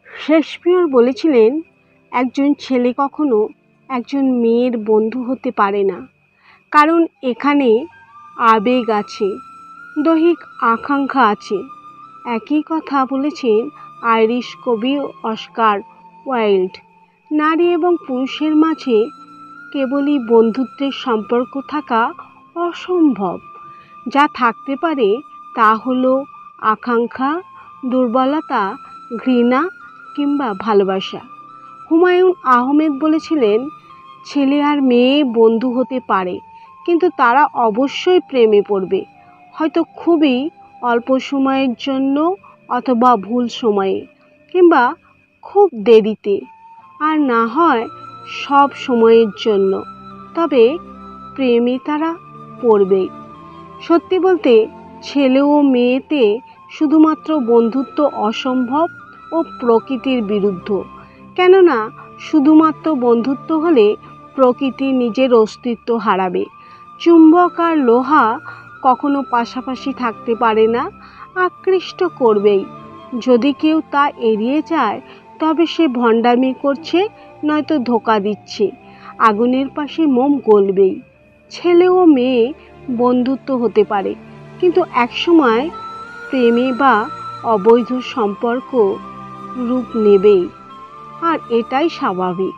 Shakespeare বলেছিলেন, একজন ছেলে কখনো একজন মেয়ের বন্ধু হতে পারে না, কারণ এখানে আবেগ আছে, দৈহিক আকাঙ্ক্ষা আছে। একই কথা বলেছেন আইরিশ কবি অস্কার ওয়াইল্ড। নারী এবং পুরুষের মাঝে কেবলই বন্ধুত্বের সম্পর্ক থাকা অসম্ভব। যা থাকতে পারে তা হলো আকাঙ্ক্ষা, দুর্বলতা, ঘৃণা কিংবা ভালোবাসা। হুমায়ুন আহমেদ বলেছিলেন, ছেলে আর মেয়ে বন্ধু হতে পারে, কিন্তু তারা অবশ্যই প্রেমে পড়বে, হয়তো খুবই অল্প সময়ের জন্য, অথবা ভুল সময়ে, কিংবা খুব দেরিতে, আর না হয় সব সময়ের জন্য। তবে প্রেমে তারা পড়বেই। সত্যি বলতে, ছেলে ও মেয়েতে শুধুমাত্র বন্ধুত্ব অসম্ভব ও প্রকৃতির বিরুদ্ধ। কেননা শুধুমাত্র বন্ধুত্ব হলে প্রকৃতি নিজের অস্তিত্ব হারাবে। চুম্বক আর লোহা কখনো পাশাপাশি থাকতে পারে না, আকৃষ্ট করবেই। যদি কেউ তা এড়িয়ে যায়, তবে সে ভণ্ডামি করছে, নয়তো ধোঁকা দিচ্ছে। আগুনের পাশে মোম গলবেই। ছেলে ও মেয়ে বন্ধুত্ব হতে পারে, কিন্তু একসময় প্রেমে বা অবৈধ সম্পর্ক রূপ নেবেই, আর এটাই স্বাভাবিক।